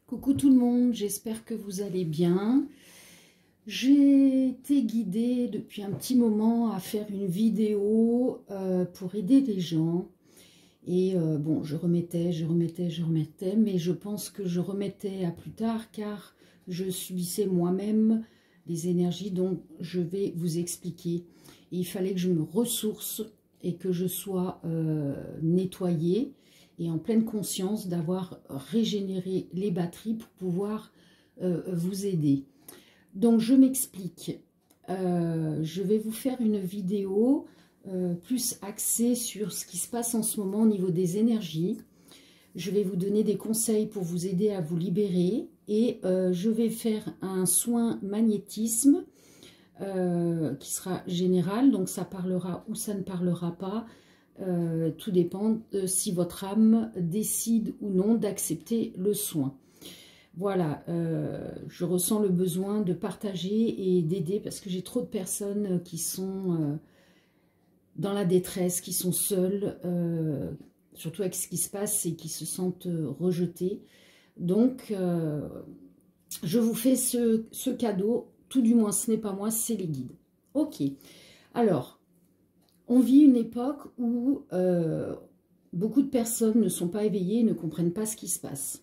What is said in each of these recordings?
Coucou tout le monde, j'espère que vous allez bien. J'ai été guidée depuis un petit moment à faire une vidéo pour aider les gens. Et bon, je remettais, mais je pense que je remettais à plus tard car je subissais moi-même les énergies dont je vais vous expliquer. Et il fallait que je me ressource et que je sois nettoyée et en pleine conscience d'avoir régénéré les batteries pour pouvoir vous aider. Donc je m'explique. Je vais vous faire une vidéo plus axée sur ce qui se passe en ce moment au niveau des énergies. Je vais vous donner des conseils pour vous aider à vous libérer et je vais faire un soin magnétisme qui sera général, donc ça parlera ou ça ne parlera pas. Tout dépend si votre âme décide ou non d'accepter le soin. Voilà, je ressens le besoin de partager et d'aider parce que j'ai trop de personnes qui sont dans la détresse, qui sont seules, surtout avec ce qui se passe et qui se sentent rejetées. Donc, je vous fais ce cadeau, tout du moins ce n'est pas moi, c'est les guides. Ok, alors... On vit une époque où beaucoup de personnes ne sont pas éveillées et ne comprennent pas ce qui se passe.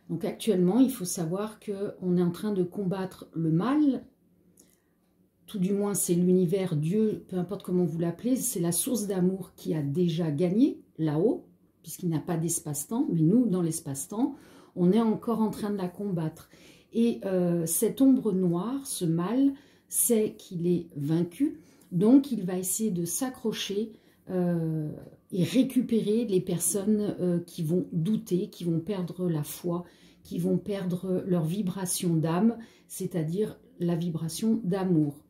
Donc actuellement, il faut savoir qu'on est en train de combattre le mal. Tout du moins, c'est l'univers, Dieu, peu importe comment vous l'appelez, c'est la source d'amour qui a déjà gagné là-haut, puisqu'il n'a pas d'espace-temps. Mais nous, dans l'espace-temps, on est encore en train de la combattre. Et cette ombre noire, ce mal, c'est qu'il est vaincu. Donc, il va essayer de s'accrocher et récupérer les personnes qui vont douter, qui vont perdre la foi, qui vont perdre leur vibration d'âme, c'est-à-dire la vibration d'amour.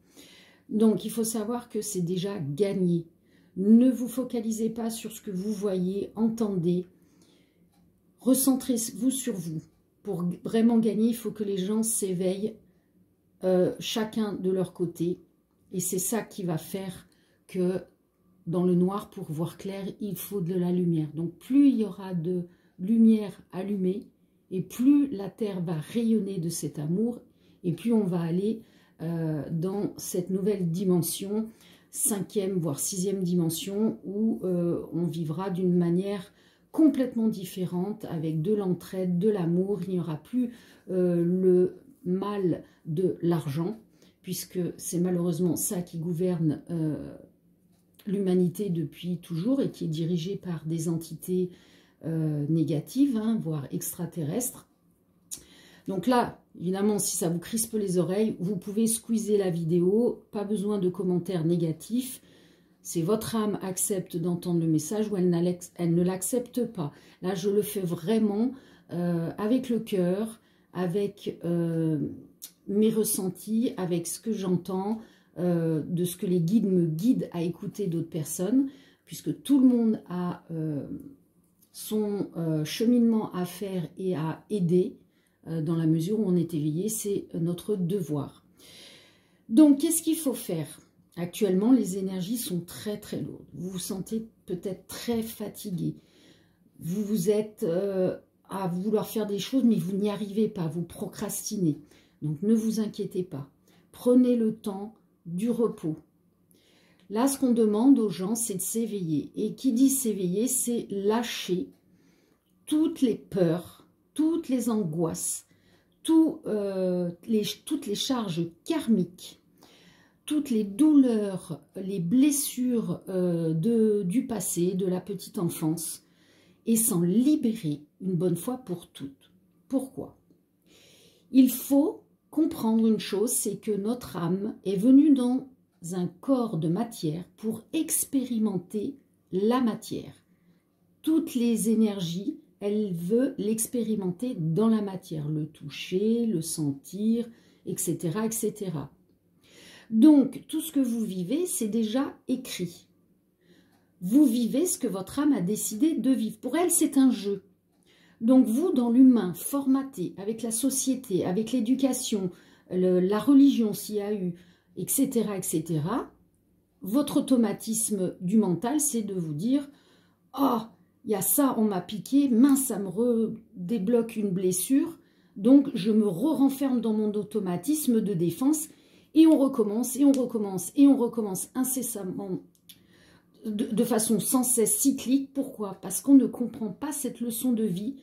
Donc, il faut savoir que c'est déjà gagné. Ne vous focalisez pas sur ce que vous voyez, entendez. Recentrez-vous sur vous. Pour vraiment gagner, il faut que les gens s'éveillent chacun de leur côté. Et c'est ça qui va faire que dans le noir, pour voir clair, il faut de la lumière. Donc plus il y aura de lumière allumée, et plus la Terre va rayonner de cet amour, et plus on va aller dans cette nouvelle dimension, 5e voire 6e dimension, où on vivra d'une manière complètement différente, avec de l'entraide, de l'amour. Il n'y aura plus le mal de l'argent, puisque c'est malheureusement ça qui gouverne l'humanité depuis toujours et qui est dirigée par des entités négatives, hein, voire extraterrestres. Donc là, évidemment, si ça vous crispe les oreilles, vous pouvez squeezer la vidéo, pas besoin de commentaires négatifs. C'est votre âme accepte d'entendre le message ou elle ne l'accepte pas. Là, je le fais vraiment avec le cœur, avec... mes ressentis, avec ce que j'entends, de ce que les guides me guident à écouter d'autres personnes, puisque tout le monde a son cheminement à faire et à aider, dans la mesure où on est éveillé, c'est notre devoir. Donc, qu'est-ce qu'il faut faire? Actuellement, les énergies sont très très lourdes. Vous vous sentez peut-être très fatigué. Vous êtes à vouloir faire des choses, mais vous n'y arrivez pas, vous procrastinez. Donc, ne vous inquiétez pas. Prenez le temps du repos. Là, ce qu'on demande aux gens, c'est de s'éveiller. Et qui dit s'éveiller, c'est lâcher toutes les peurs, toutes les angoisses, toutes les charges karmiques, toutes les douleurs, les blessures du passé, de la petite enfance, et s'en libérer une bonne fois pour toutes. Pourquoi? Il faut comprendre une chose, c'est que notre âme est venue dans un corps de matière pour expérimenter la matière. Toutes les énergies, elle veut l'expérimenter dans la matière, le toucher, le sentir, etc., etc. Donc, tout ce que vous vivez, c'est déjà écrit. Vous vivez ce que votre âme a décidé de vivre. Pour elle, c'est un jeu. Donc vous, dans l'humain, formaté avec la société, avec l'éducation, la religion s'il y a eu, etc., etc., votre automatisme du mental, c'est de vous dire « Oh, il y a ça, on m'a piqué, mince, ça me redébloque une blessure, Donc, je me renferme dans mon automatisme de défense et on recommence, et on recommence, et on recommence incessamment de façon sans cesse cyclique. Pourquoi? Parce qu'on ne comprend pas cette leçon de vie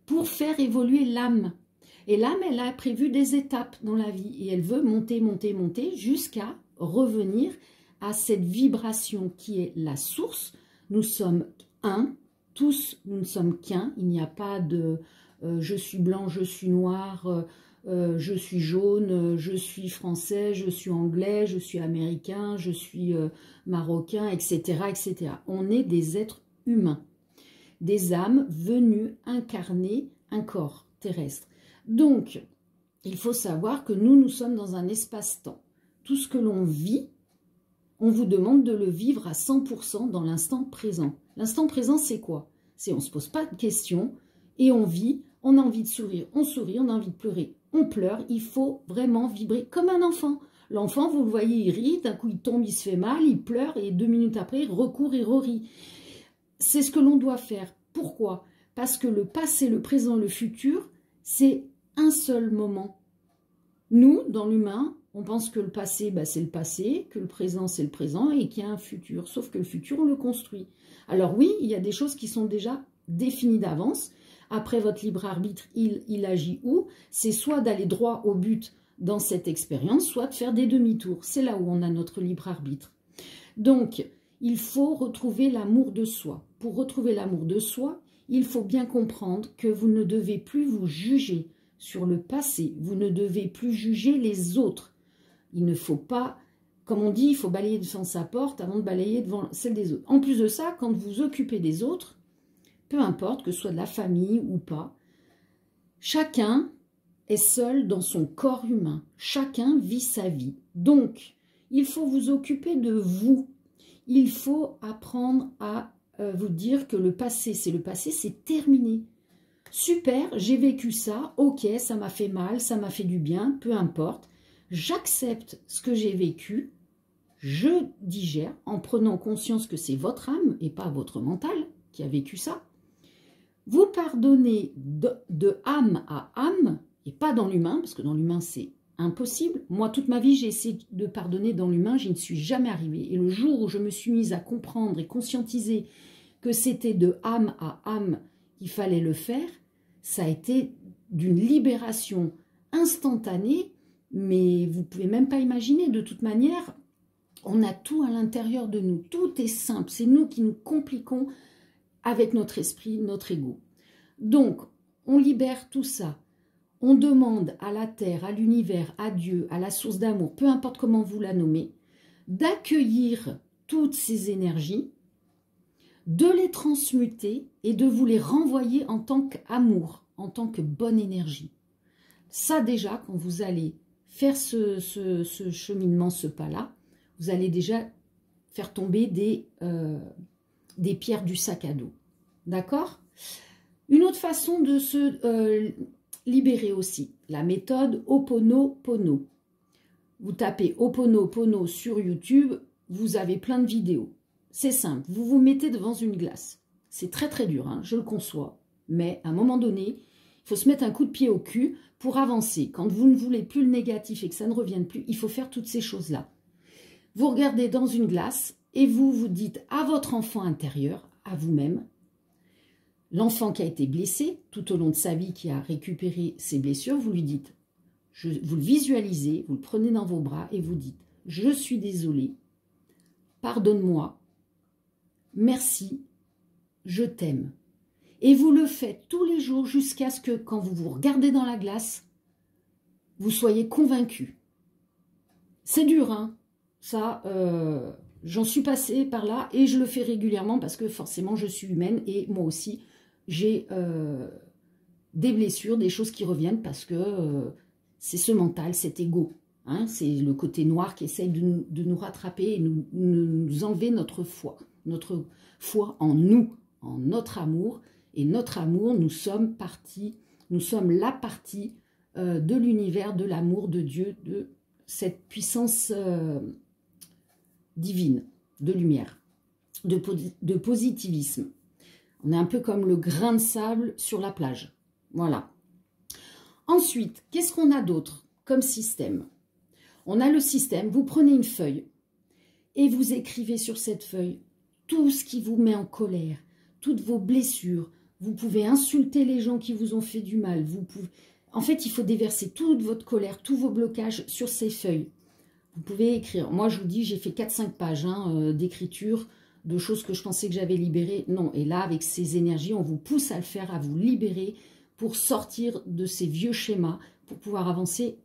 pour faire évoluer l'âme. Et l'âme, elle a prévu des étapes dans la vie et elle veut monter, monter, monter jusqu'à revenir à cette vibration qui est la source. Nous sommes un, tous, nous ne sommes qu'un. Il n'y a pas de je suis blanc, je suis noir, je suis jaune, je suis français, je suis anglais, je suis américain, je suis marocain, etc., etc. On est des êtres humains, des âmes venues incarner un corps terrestre. Donc, il faut savoir que nous sommes dans un espace-temps. Tout ce que l'on vit, on vous demande de le vivre à 100% dans l'instant présent. L'instant présent, c'est quoi? C'est on ne se pose pas de questions et on vit, on a envie de sourire, on sourit, on a envie de pleurer, on pleure. Il faut vraiment vibrer comme un enfant. L'enfant, vous le voyez, il rit, d'un coup il tombe, il se fait mal, il pleure et 2 minutes après, il recourt et re-rit. C'est ce que l'on doit faire. Pourquoi? Parce que le passé, le présent, le futur, c'est un seul moment. Nous, dans l'humain, on pense que le passé, c'est le passé, que le présent, c'est le présent et qu'il y a un futur. Sauf que le futur, on le construit. Alors oui, il y a des choses qui sont déjà définies d'avance. Après, votre libre arbitre, il agit où? C'est soit d'aller droit au but dans cette expérience, soit de faire des demi-tours. C'est là où on a notre libre arbitre. Donc, il faut retrouver l'amour de soi. Pour retrouver l'amour de soi, il faut bien comprendre que vous ne devez plus vous juger sur le passé. Vous ne devez plus juger les autres. Il ne faut pas, comme on dit, il faut balayer devant sa porte avant de balayer devant celle des autres. En plus de ça, quand vous vous occupez des autres, peu importe que ce soit de la famille ou pas, chacun est seul dans son corps humain. Chacun vit sa vie. Donc, il faut vous occuper de vous. Il faut apprendre à vous dire que le passé, c'est terminé. Super, j'ai vécu ça, ok, ça m'a fait mal, ça m'a fait du bien, peu importe. J'accepte ce que j'ai vécu, je digère en prenant conscience que c'est votre âme et pas votre mental qui a vécu ça. Vous pardonnez de âme à âme et pas dans l'humain, parce que dans l'humain c'est impossible. Moi, toute ma vie, j'ai essayé de pardonner dans l'humain, je n'y suis jamais arrivée. Et le jour où je me suis mise à comprendre et conscientiser que c'était de âme à âme qu'il fallait le faire, ça a été d'une libération instantanée, mais vous ne pouvez même pas imaginer. De toute manière, on a tout à l'intérieur de nous. Tout est simple. C'est nous qui nous compliquons avec notre esprit, notre ego. Donc, on libère tout ça. On demande à la terre, à l'univers, à Dieu, à la source d'amour, peu importe comment vous la nommez, d'accueillir toutes ces énergies, de les transmuter et de vous les renvoyer en tant qu'amour, en tant que bonne énergie. Ça déjà, quand vous allez faire ce cheminement, ce pas-là, vous allez déjà faire tomber des pierres du sac à dos. D'accord? Une autre façon de se libérer aussi, la méthode Ho'oponopono. Vous tapez Ho'oponopono sur YouTube, vous avez plein de vidéos. C'est simple, vous vous mettez devant une glace. C'est très très dur, hein, je le conçois. Mais à un moment donné, il faut se mettre un coup de pied au cul pour avancer. Quand vous ne voulez plus le négatif et que ça ne revienne plus, il faut faire toutes ces choses-là. Vous regardez dans une glace et vous vous dites à votre enfant intérieur, à vous-même, l'enfant qui a été blessé tout au long de sa vie, qui a récupéré ses blessures, vous lui dites, vous le visualisez, vous le prenez dans vos bras et vous dites, je suis désolé, pardonne-moi, merci, je t'aime. Et vous le faites tous les jours jusqu'à ce que, quand vous vous regardez dans la glace, vous soyez convaincu. C'est dur, hein, ça, j'en suis passée par là et je le fais régulièrement parce que forcément je suis humaine et moi aussi j'ai des blessures, des choses qui reviennent parce que c'est ce mental, cet ego. Hein, c'est le côté noir qui essaye de nous rattraper et nous enlever notre foi en nous, en notre amour. Et notre amour, nous sommes la partie de l'univers, de l'amour de Dieu, de cette puissance divine, de lumière, de positivisme. On est un peu comme le grain de sable sur la plage. Voilà. Ensuite, qu'est-ce qu'on a d'autre comme système? On a le système, vous prenez une feuille et vous écrivez sur cette feuille tout ce qui vous met en colère, toutes vos blessures. Vous pouvez insulter les gens qui vous ont fait du mal. En fait, il faut déverser toute votre colère, tous vos blocages sur ces feuilles. Vous pouvez écrire. Moi, je vous dis, j'ai fait 4-5 pages d'écriture, de choses que je pensais que j'avais libérées. Non, et là, avec ces énergies, on vous pousse à le faire, à vous libérer pour sortir de ces vieux schémas, pour pouvoir avancer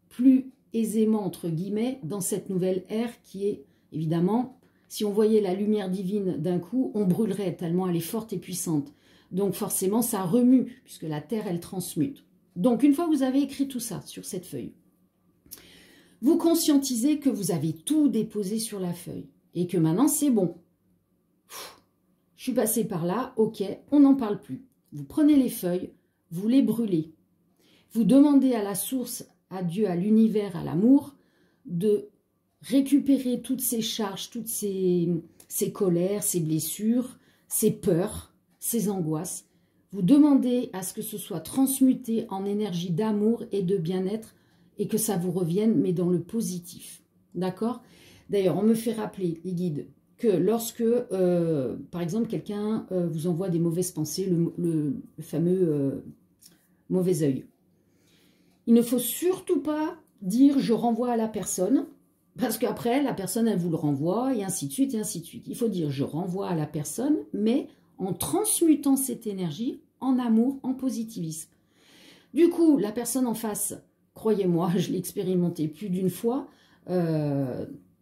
plus aisément, entre guillemets, dans cette nouvelle ère qui est, évidemment, si on voyait la lumière divine d'un coup, on brûlerait tellement elle est forte et puissante. Donc forcément, ça remue, puisque la terre, elle transmute. Donc, une fois que vous avez écrit tout ça sur cette feuille, vous conscientisez que vous avez tout déposé sur la feuille et que maintenant, c'est bon. Je suis passé par là, ok, on n'en parle plus. Vous prenez les feuilles, vous les brûlez. Vous demandez à la source, à Dieu, à l'univers, à l'amour, de récupérer toutes ces charges, toutes ces colères, ces blessures, ces peurs, ces angoisses. Vous demandez à ce que ce soit transmuté en énergie d'amour et de bien-être et que ça vous revienne, mais dans le positif. D'accord? D'ailleurs, on me fait rappeler, les guides, que lorsque, par exemple, quelqu'un vous envoie des mauvaises pensées, le fameux mauvais œil, il ne faut surtout pas dire « je renvoie à la personne », parce qu'après, la personne, elle vous le renvoie, et ainsi de suite, et ainsi de suite. Il faut dire « je renvoie à la personne », mais en transmutant cette énergie en amour, en positivisme. Du coup, la personne en face, croyez-moi, je l'ai expérimenté plus d'une fois,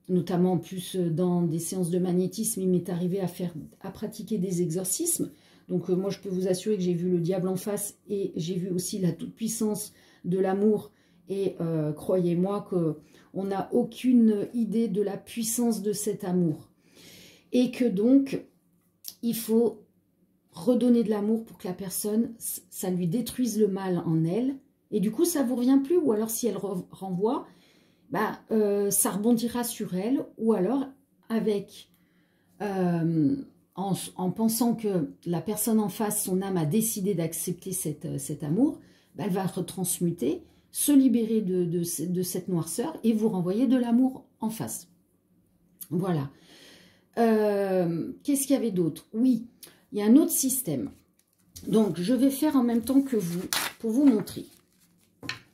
notamment plus dans des séances de magnétisme, il m'est arrivé à pratiquer des exorcismes. Donc moi, je peux vous assurer que j'ai vu le diable en face et j'ai vu aussi la toute-puissance de l'amour. Et croyez-moi qu'on n'a aucune idée de la puissance de cet amour. Et que donc, il faut redonner de l'amour pour que la personne, ça lui détruise le mal en elle. Et du coup, ça ne vous revient plus. Ou alors, si elle renvoie, bah, ça rebondira sur elle. Ou alors, avec, en pensant que la personne en face, son âme a décidé d'accepter cet amour, bah, elle va retransmuter, se libérer de cette noirceur et vous renvoyer de l'amour en face. Voilà. Qu'est-ce qu'il y avait d'autre? Oui, il y a un autre système. Donc, je vais faire en même temps que vous, pour vous montrer.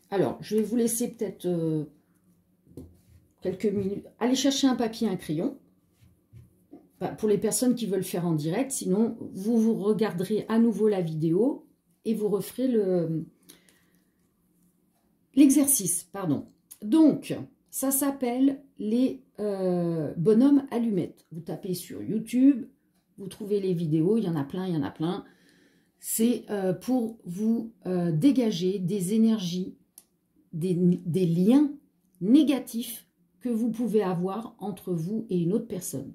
Alors, je vais vous laisser peut-être quelques minutes. Allez chercher un papier, un crayon. Enfin, pour les personnes qui veulent faire en direct. Sinon, vous regarderez à nouveau la vidéo et vous referez l'exercice. Pardon. Donc, ça s'appelle les bonhommes allumettes. Vous tapez sur YouTube, vous trouvez les vidéos, il y en a plein, il y en a plein. C'est pour vous dégager des énergies, des liens négatifs que vous pouvez avoir entre vous et une autre personne.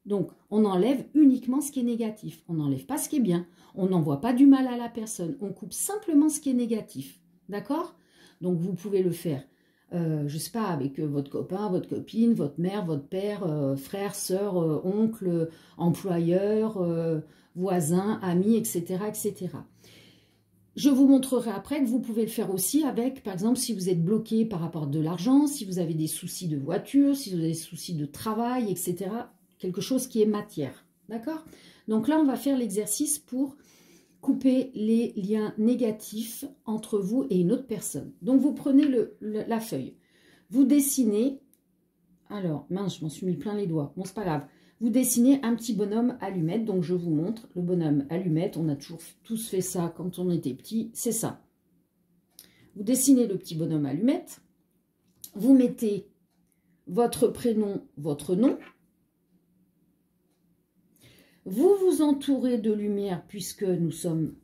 Donc, on enlève uniquement ce qui est négatif. On n'enlève pas ce qui est bien. On n'envoie pas du mal à la personne. On coupe simplement ce qui est négatif. D'accord? Donc, vous pouvez le faire, je ne sais pas, avec votre copain, votre copine, votre mère, votre père, frère, sœur, oncle, employeur, voisin, ami, etc., etc. Je vous montrerai après que vous pouvez le faire aussi avec, par exemple, si vous êtes bloqué par rapport à de l'argent, si vous avez des soucis de voiture, si vous avez des soucis de travail, etc., quelque chose qui est matière. D'accord? Donc là, on va faire l'exercice pour couper les liens négatifs entre vous et une autre personne. Donc, vous prenez la feuille. Vous dessinez... Alors, mince, je m'en suis mis plein les doigts. Bon, c'est pas grave. Vous dessinez un petit bonhomme allumette. Donc, je vous montre le bonhomme allumette. On a toujours tous fait ça quand on était petit. C'est ça. Vous dessinez le petit bonhomme allumette. Vous mettez votre prénom, votre nom. Vous vous entourez de lumière puisque nous sommes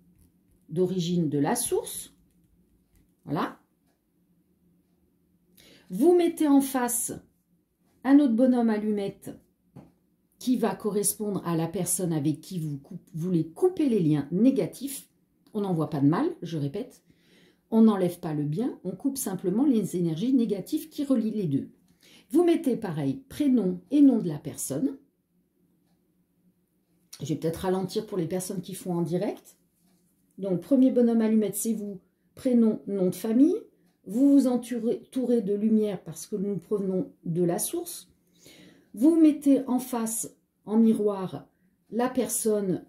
d'origine de la source. Voilà. Vous mettez en face un autre bonhomme allumette qui va correspondre à la personne avec qui vous voulez couper les liens négatifs. On n'envoie pas de mal, je répète. On n'enlève pas le bien, on coupe simplement les énergies négatives qui relient les deux. Vous mettez pareil, prénom et nom de la personne. Je vais peut-être ralentir pour les personnes qui font en direct. Donc, premier bonhomme allumette, c'est vous. prénom, nom de famille. Vous vous entourez de lumière parce que nous provenons de la source. Vous mettez en face, en miroir, la personne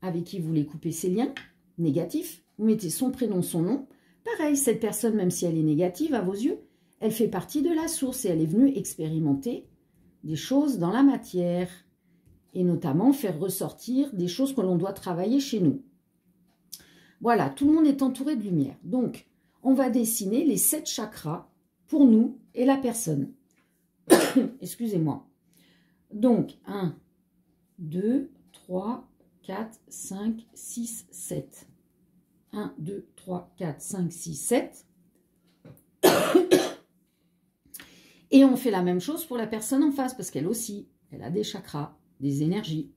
avec qui vous voulez couper ces liens négatifs. Vous mettez son prénom, son nom. Pareil, cette personne, même si elle est négative à vos yeux, elle fait partie de la source et elle est venue expérimenter des choses dans la matière et notamment faire ressortir des choses que l'on doit travailler chez nous. Voilà, tout le monde est entouré de lumière. Donc, on va dessiner les 7 chakras pour nous et la personne. Excusez-moi. Donc, 1, 2, 3, 4, 5, 6, 7. 1, 2, 3, 4, 5, 6, 7. Et on fait la même chose pour la personne en face, parce qu'elle aussi, elle a des chakras, des énergies.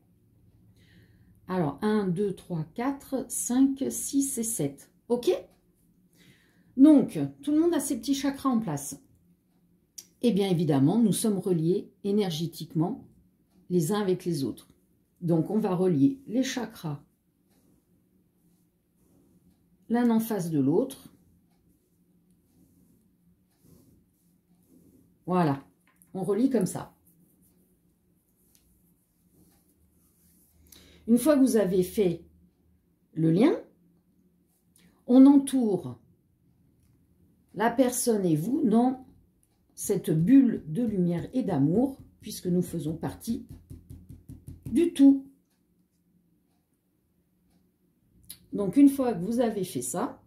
Alors, 1, 2, 3, 4, 5, 6 et 7. OK? Donc, tout le monde a ses petits chakras en place. Et bien évidemment, nous sommes reliés énergétiquement les uns avec les autres. Donc, on va relier les chakras l'un en face de l'autre. Voilà, on relie comme ça. Une fois que vous avez fait le lien, on entoure la personne et vous dans cette bulle de lumière et d'amour, puisque nous faisons partie du tout. Donc, une fois que vous avez fait ça,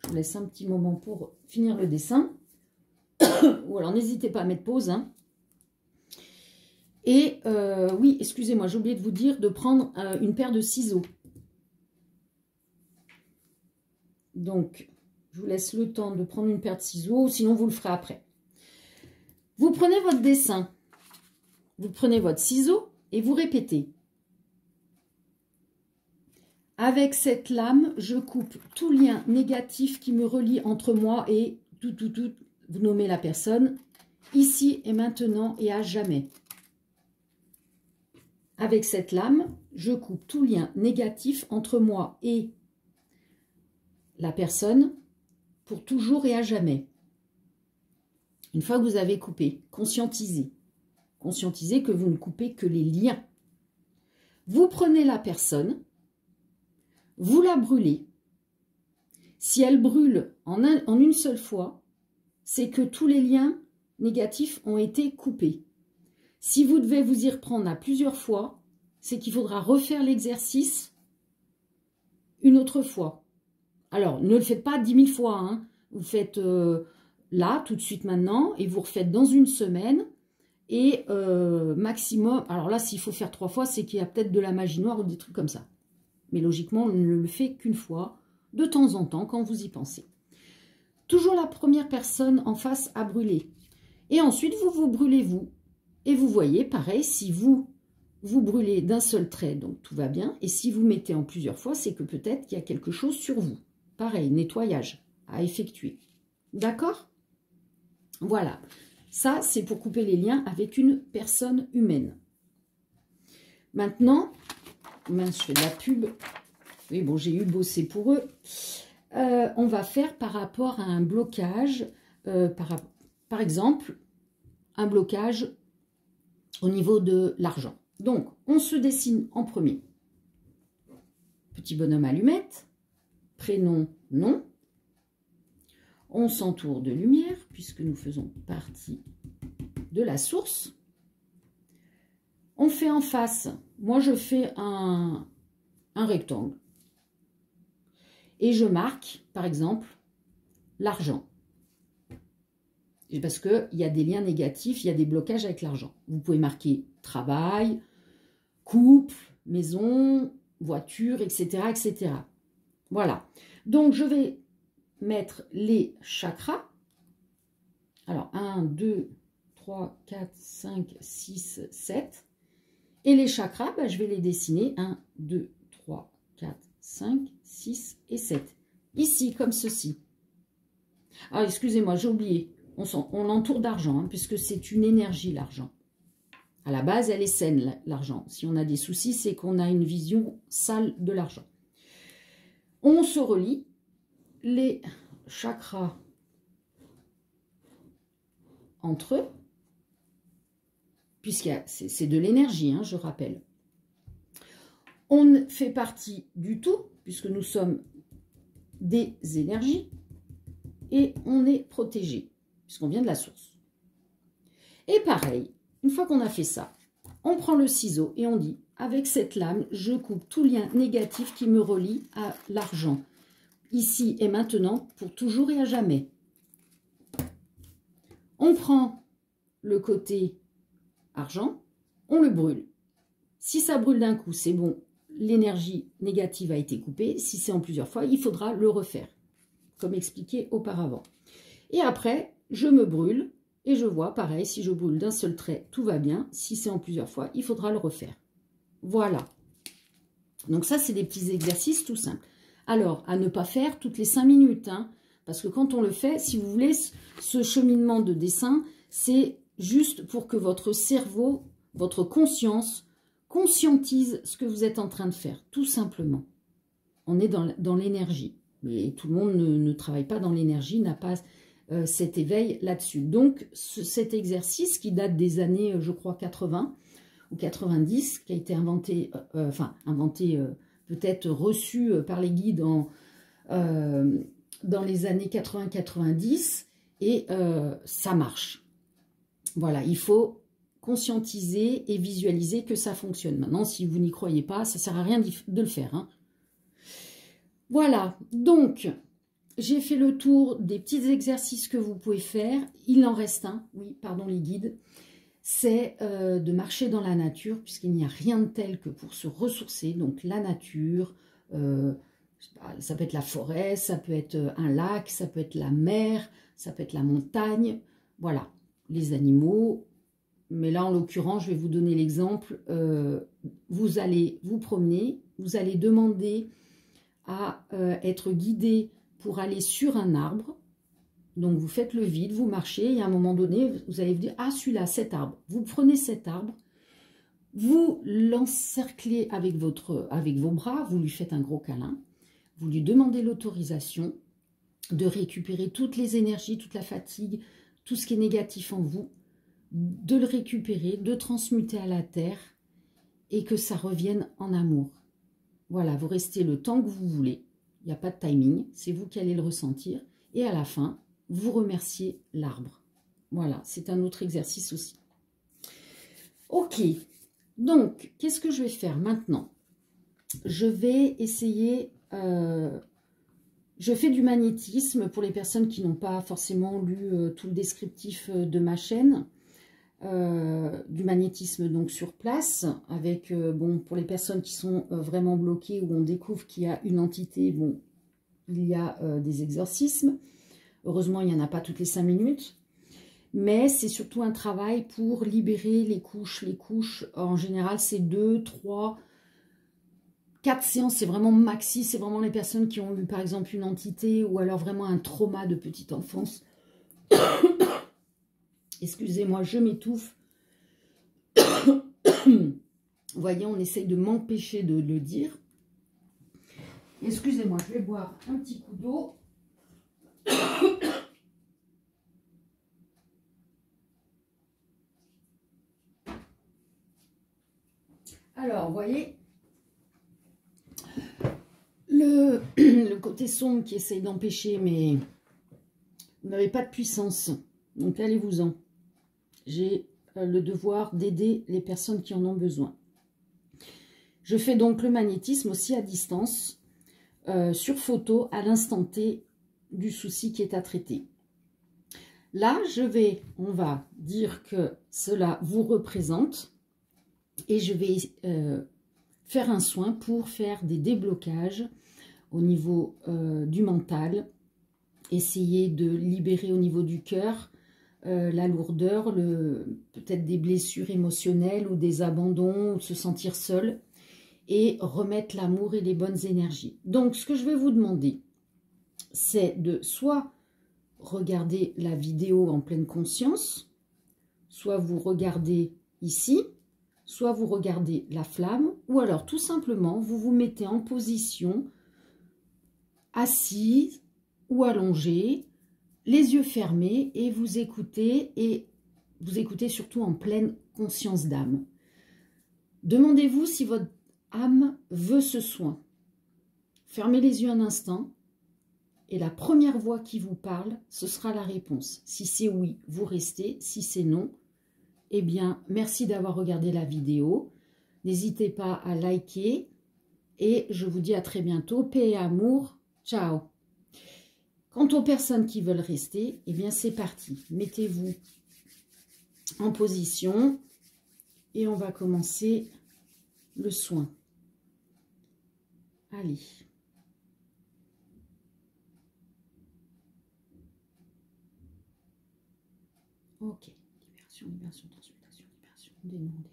je vous laisse un petit moment pour finir le dessin. Ou alors, n'hésitez pas à mettre pause. Hein. Et oui, excusez-moi, j'ai oublié de vous dire de prendre une paire de ciseaux. Donc, je vous laisse le temps de prendre une paire de ciseaux, sinon vous le ferez après. Vous prenez votre dessin, vous prenez votre ciseau et vous répétez. Avec cette lame, je coupe tout lien négatif qui me relie entre moi et tout, vous nommez la personne, ici et maintenant et à jamais. Avec cette lame, je coupe tout lien négatif entre moi et la personne pour toujours et à jamais. Une fois que vous avez coupé, conscientisez. Conscientisez que vous ne coupez que les liens. Vous prenez la personne, vous la brûlez. Si elle brûle en une seule fois, c'est que tous les liens négatifs ont été coupés. Si vous devez vous y reprendre à plusieurs fois, c'est qu'il faudra refaire l'exercice une autre fois. Alors, ne le faites pas 10 000 fois. Hein. Vous faites là, tout de suite maintenant, et vous refaites dans une semaine. Et maximum, alors là, s'il faut faire 3 fois, c'est qu'il y a peut-être de la magie noire ou des trucs comme ça. Mais logiquement, on ne le fait qu'une fois, de temps en temps, quand vous y pensez. Toujours la première personne en face à brûler. Et ensuite, vous vous brûlez vous. Et vous voyez, pareil, si vous brûlez d'un seul trait, donc tout va bien. Et si vous mettez en plusieurs fois, c'est que peut-être qu'il y a quelque chose sur vous. Pareil, nettoyage à effectuer. D'accord? Voilà. Ça, c'est pour couper les liens avec une personne humaine. Maintenant, mince, je fais de la pub. Oui, bon, j'ai eu bossé pour eux. On va faire par rapport à un blocage, par exemple, un blocage au niveau de l'argent. Donc, on se dessine en premier. Petit bonhomme allumette, prénom, nom. On s'entoure de lumière, puisque nous faisons partie de la source. On fait en face, moi je fais un rectangle. Et je marque, par exemple, l'argent. Parce qu'il y a des liens négatifs, il y a des blocages avec l'argent. Vous pouvez marquer travail, couple, maison, voiture, etc., etc. Voilà. Donc, je vais mettre les chakras. Alors, 1, 2, 3, 4, 5, 6, 7. Et les chakras, je vais les dessiner. 1, 2, 3, 4, 5, 6 et 7. Ici, comme ceci. Ah, excusez-moi, j'ai oublié. On l'entoure d'argent, hein, puisque c'est une énergie, l'argent. À la base, elle est saine, l'argent. Si on a des soucis, c'est qu'on a une vision sale de l'argent. On se relie les chakras entre eux, puisque c'est de l'énergie, hein, je rappelle. On fait partie du tout, puisque nous sommes des énergies, et on est protégé, puisqu'on vient de la source. Et pareil, une fois qu'on a fait ça, on prend le ciseau et on dit, avec cette lame, je coupe tout lien négatif qui me relie à l'argent, ici et maintenant, pour toujours et à jamais. On prend le côté argent, on le brûle. Si ça brûle d'un coup, c'est bon, l'énergie négative a été coupée. Si c'est en plusieurs fois, il faudra le refaire, comme expliqué auparavant. Et après, je me brûle et je vois, pareil, si je brûle d'un seul trait, tout va bien. Si c'est en plusieurs fois, il faudra le refaire. Voilà. Donc ça, c'est des petits exercices tout simples. Alors, à ne pas faire toutes les 5 minutes, hein, parce que quand on le fait, si vous voulez, ce cheminement de dessin, c'est juste pour que votre cerveau, votre conscience, conscientise ce que vous êtes en train de faire, tout simplement. On est dans l'énergie. Mais tout le monde ne travaille pas dans l'énergie, n'a pas cet éveil là-dessus. Donc, cet exercice qui date des années, je crois, 80 ou 90, qui a été inventé, peut-être reçu par les guides dans les années 80-90, et ça marche. Voilà, il faut conscientiser et visualiser que ça fonctionne. Maintenant, si vous n'y croyez pas, ça ne sert à rien de le faire, hein. Voilà, donc, j'ai fait le tour des petits exercices que vous pouvez faire. Il en reste un, oui, pardon les guides, c'est de marcher dans la nature, puisqu'il n'y a rien de tel que pour se ressourcer. Donc, la nature, ça peut être la forêt, ça peut être un lac, ça peut être la mer, ça peut être la montagne, voilà, les animaux. Mais là, en l'occurrence, je vais vous donner l'exemple. Vous allez vous promener, vous allez demander à être guidé pour aller sur un arbre. Donc, vous faites le vide, vous marchez, et à un moment donné, vous allez vous dire, ah, celui-là, cet arbre. Vous prenez cet arbre, vous l'encerclez avec vos bras, vous lui faites un gros câlin, vous lui demandez l'autorisation de récupérer toutes les énergies, toute la fatigue, tout ce qui est négatif en vous, de le récupérer, de transmuter à la terre, et que ça revienne en amour. Voilà, vous restez le temps que vous voulez. Il n'y a pas de timing, c'est vous qui allez le ressentir. Et à la fin, vous remerciez l'arbre. Voilà, c'est un autre exercice aussi. Ok, donc, qu'est-ce que je vais faire maintenant? Je vais essayer... je fais du magnétisme pour les personnes qui n'ont pas forcément lu tout le descriptif de ma chaîne. Du magnétisme donc sur place, avec, bon, pour les personnes qui sont vraiment bloquées, où on découvre qu'il y a une entité, bon, il y a des exorcismes. Heureusement, il n'y en a pas toutes les 5 minutes. Mais c'est surtout un travail pour libérer les couches. Les couches, en général, c'est 2, 3, 4 séances. C'est vraiment maxi. C'est vraiment les personnes qui ont eu, par exemple, une entité ou alors vraiment un trauma de petite enfance. Excusez-moi, je m'étouffe. Vous voyez, on essaye de m'empêcher de le dire. Excusez-moi, je vais boire un petit coup d'eau. Alors, vous voyez, le côté sombre qui essaye d'empêcher, mais vous n'avez pas de puissance. Donc, allez-vous-en. J'ai le devoir d'aider les personnes qui en ont besoin. Je fais donc le magnétisme aussi à distance, sur photo, à l'instant T du souci qui est à traiter. Là, on va dire que cela vous représente et je vais faire un soin pour faire des déblocages au niveau du mental, essayer de libérer au niveau du cœur la lourdeur, peut-être des blessures émotionnelles ou des abandons, ou de se sentir seul, et remettre l'amour et les bonnes énergies. Donc, ce que je vais vous demander, c'est de soit regarder la vidéo en pleine conscience, soit vous regardez ici, soit vous regardez la flamme, ou alors tout simplement, vous vous mettez en position assis ou allongé, les yeux fermés, et vous écoutez surtout en pleine conscience d'âme. Demandez-vous si votre âme veut ce soin. Fermez les yeux un instant et la première voix qui vous parle, ce sera la réponse. Si c'est oui, vous restez. Si c'est non, eh bien, merci d'avoir regardé la vidéo. N'hésitez pas à liker et je vous dis à très bientôt. Paix et amour. Ciao. Quant aux personnes qui veulent rester, eh bien, c'est parti. Mettez-vous en position et on va commencer le soin. Allez. Ok. Libération, libération, transmutation, libération, dénon, libère.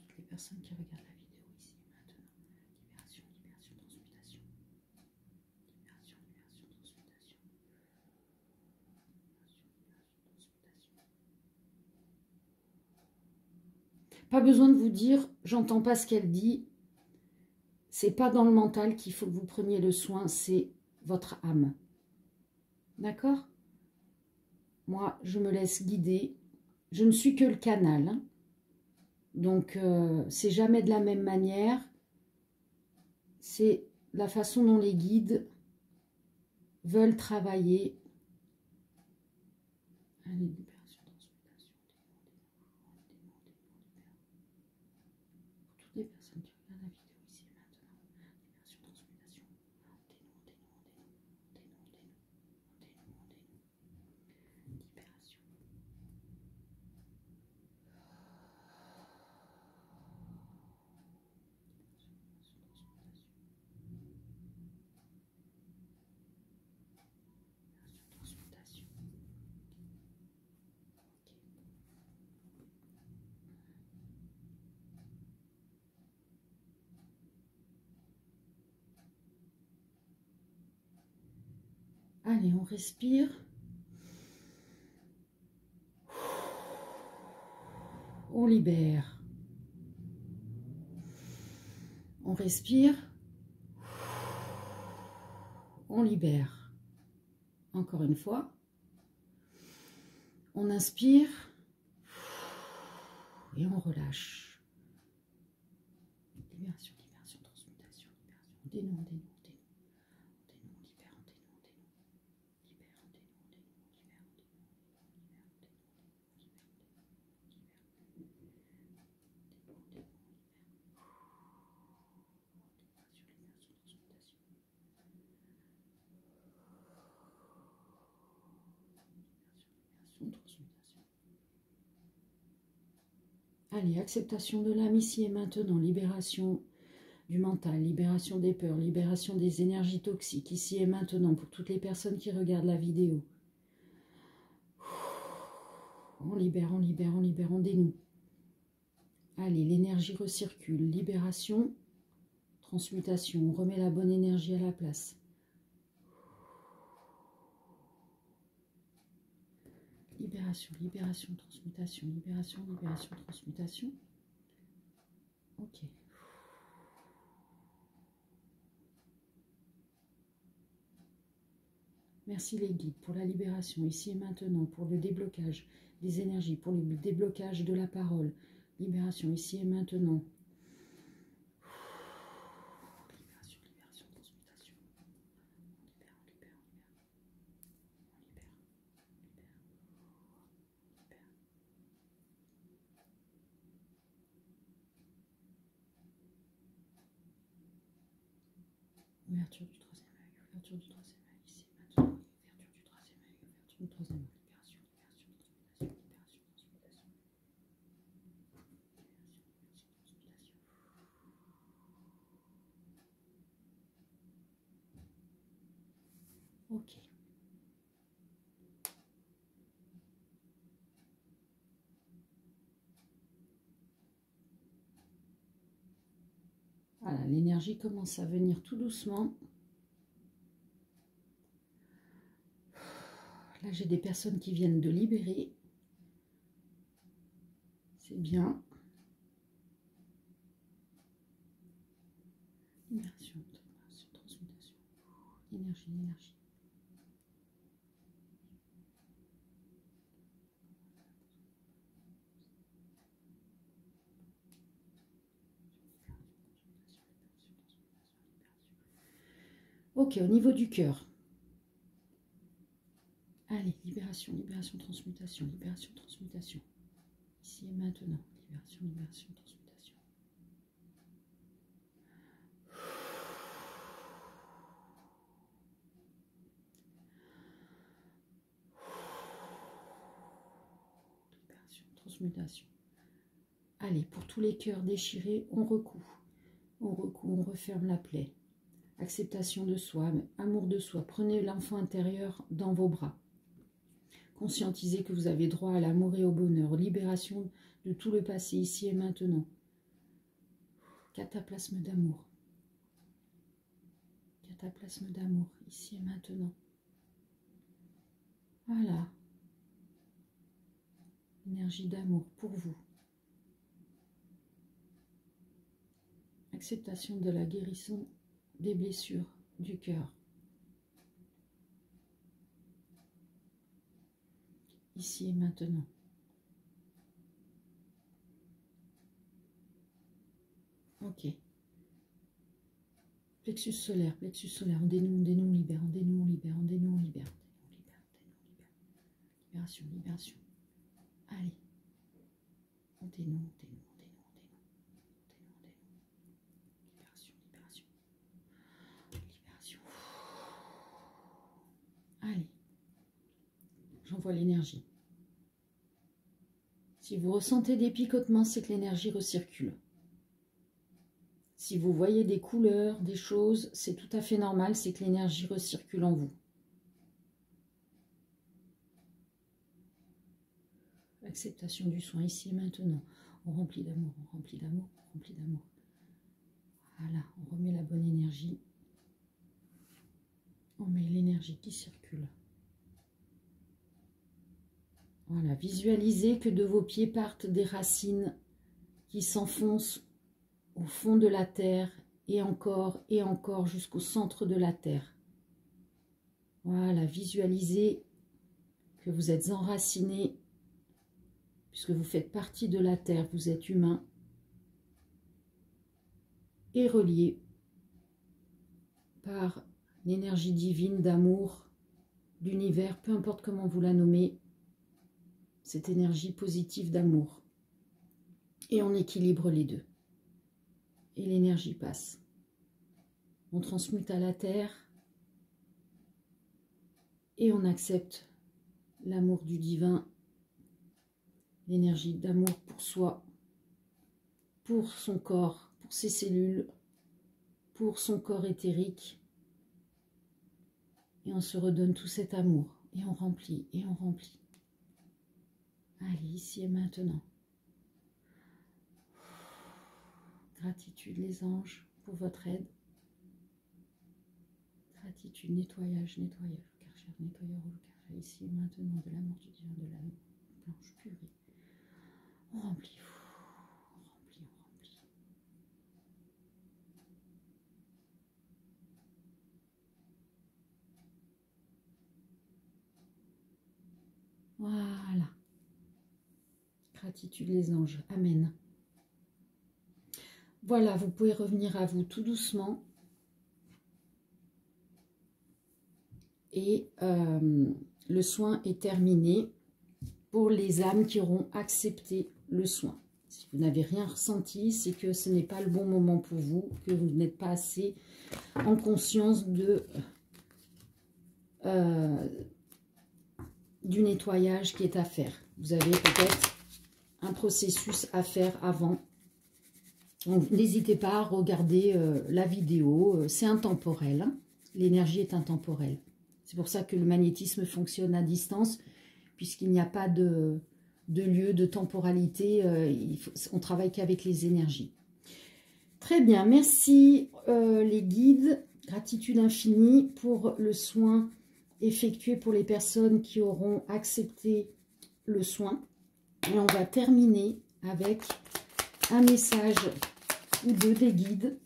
Toutes les personnes qui regardent la vidéo ici et maintenant. Libération, libération, transmutation. Libération, libération, transmutation. Pas besoin de vous dire, j'entends pas ce qu'elle dit. C'est pas dans le mental qu'il faut que vous preniez le soin, c'est votre âme. D'accord? Moi, je me laisse guider. Je ne suis que le canal. Hein. Donc, c'est jamais de la même manière. C'est la façon dont les guides veulent travailler. Allez, libération, transmutation. Pour toutes les personnes qui regardent la vidéo ici et maintenant. Libération, transmutation. Libération. Transmutation. Allez, on respire. On libère. On respire. On libère. Encore une fois. On inspire. Et on relâche. Libération, libération, transmutation, libération. Dénon, dénon. Allez, acceptation de l'âme ici et maintenant, libération du mental, libération des peurs, libération des énergies toxiques ici et maintenant pour toutes les personnes qui regardent la vidéo. On libère, on libère, on libère, on dénoue. Allez, l'énergie recircule, libération, transmutation, on remet la bonne énergie à la place. Libération, libération, transmutation, libération, libération, transmutation. Ok. Merci les guides pour la libération ici et maintenant, pour le déblocage des énergies, pour le déblocage de la parole. Libération ici et maintenant. Libération, libération, transmutation. On libère, on libère, on libère. Ouverture du troisième œil, ouverture du troisième œil, ici maintenant, ouverture du troisième œil, ouverture du troisième œil, libération, libération, transmutation, libération, transmutation. Ok. Voilà, l'énergie commence à venir tout doucement. Là, j'ai des personnes qui viennent de libérer. C'est bien. Libération, transmutation, énergie, énergie. Ok, au niveau du cœur. Allez, libération, libération, transmutation, libération, transmutation. Ici et maintenant. Libération, libération, transmutation. Libération, transmutation. Allez, pour tous les cœurs déchirés, on recoue. On recoue, on referme la plaie. Acceptation de soi, amour de soi. Prenez l'enfant intérieur dans vos bras. Conscientisez que vous avez droit à l'amour et au bonheur. Libération de tout le passé, ici et maintenant. Cataplasme d'amour. Cataplasme d'amour, ici et maintenant. Voilà. Énergie d'amour pour vous. Acceptation de la guérison des blessures du cœur. Ici et maintenant. Ok. Plexus solaire, on dénoue, on libère, on dénoue, on libère, on dénoue, on libère, on libère, on libère. Libération, libération. Allez. On dénoue, on dénoue, on dénoue, on dénoue. On dénoue, on dénoue. Libération, libération. Libération. Allez. J'envoie l'énergie. Si vous ressentez des picotements, c'est que l'énergie recircule. Si vous voyez des couleurs, des choses, c'est tout à fait normal, c'est que l'énergie recircule en vous. Acceptation du soin ici et maintenant. On remplit d'amour, on remplit d'amour, on remplit d'amour. Voilà, on remet la bonne énergie. On met l'énergie qui circule. Voilà, visualisez que de vos pieds partent des racines qui s'enfoncent au fond de la terre et encore jusqu'au centre de la terre. Voilà, visualisez que vous êtes enraciné puisque vous faites partie de la terre, vous êtes humain et relié par l'énergie divine d'amour, d'univers, peu importe comment vous la nommez, cette énergie positive d'amour. Et on équilibre les deux. Et l'énergie passe. On transmute à la terre et on accepte l'amour du divin, l'énergie d'amour pour soi, pour son corps, pour ses cellules, pour son corps éthérique. Et on se redonne tout cet amour et on remplit et on remplit. Allez, ici et maintenant. Gratitude les anges pour votre aide. Gratitude, nettoyage, nettoyage, au Karcher, nettoyeur au Karcher, ici et maintenant, de l'amour du divin, de la blanche purée. On remplit, on remplit, on remplit. Voilà. Gratitude les anges. Amen. Voilà, vous pouvez revenir à vous tout doucement. Et le soin est terminé pour les âmes qui auront accepté le soin. Si vous n'avez rien ressenti, c'est que ce n'est pas le bon moment pour vous, que vous n'êtes pas assez en conscience du nettoyage qui est à faire. Vous avez peut-être un processus à faire avant. Donc n'hésitez pas à regarder la vidéo, c'est intemporel, hein. L'énergie est intemporelle. C'est pour ça que le magnétisme fonctionne à distance, puisqu'il n'y a pas de lieu, de temporalité, on travaille qu'avec les énergies. Très bien, merci les guides, gratitude infinie pour le soin effectué pour les personnes qui auront accepté le soin. Et on va terminer avec un message ou deux des guides.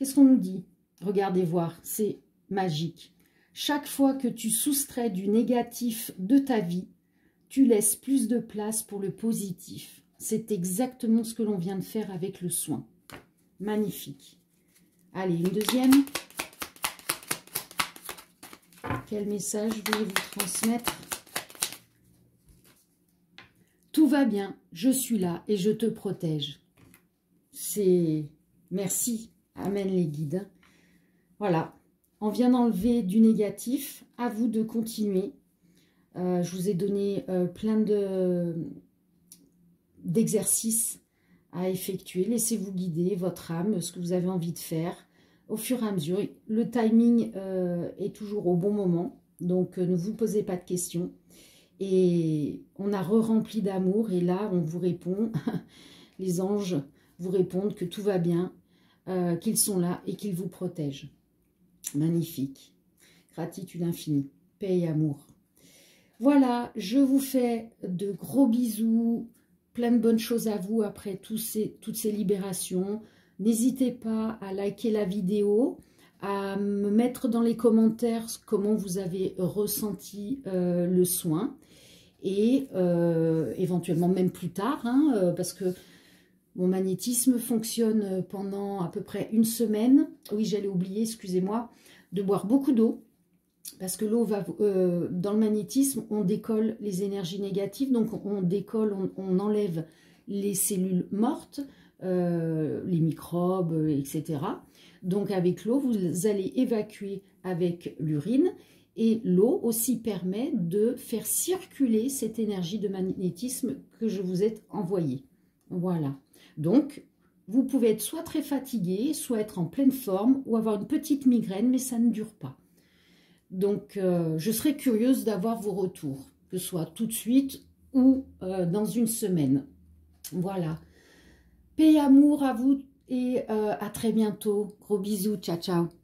Qu'est-ce qu'on nous dit? Regardez voir, c'est magique. Chaque fois que tu soustrais du négatif de ta vie, tu laisses plus de place pour le positif. C'est exactement ce que l'on vient de faire avec le soin. Magnifique. Allez, une deuxième. Quel message voulez-vous transmettre? Tout va bien, je suis là et je te protège. C'est... Merci. Amen les guides. Voilà. On vient d'enlever du négatif. À vous de continuer. Je vous ai donné plein d'exercices à effectuer. Laissez-vous guider, votre âme, ce que vous avez envie de faire. Au fur et à mesure, le timing est toujours au bon moment. Donc, ne vous posez pas de questions. Et on a re-rempli d'amour. Et là, on vous répond, les anges vous répondent que tout va bien, qu'ils sont là et qu'ils vous protègent. Magnifique. Gratitude infinie. Paix et amour. Voilà, je vous fais de gros bisous. Plein de bonnes choses à vous après toutes ces libérations. N'hésitez pas à liker la vidéo, à me mettre dans les commentaires comment vous avez ressenti le soin. Et éventuellement même plus tard, hein, parce que mon magnétisme fonctionne pendant à peu près une semaine. Oui, j'allais oublier, excusez-moi, de boire beaucoup d'eau. Parce que l'eau va, dans le magnétisme, on décolle les énergies négatives, donc on décolle, on enlève les cellules mortes, les microbes, etc. Donc avec l'eau, vous allez évacuer avec l'urine, et l'eau aussi permet de faire circuler cette énergie de magnétisme que je vous ai envoyée. Voilà. Donc, vous pouvez être soit très fatigué, soit être en pleine forme, ou avoir une petite migraine, mais ça ne dure pas. Donc, je serais curieuse d'avoir vos retours, que ce soit tout de suite ou dans une semaine. Voilà. Paix et amour à vous et à très bientôt. Gros bisous. Ciao, ciao.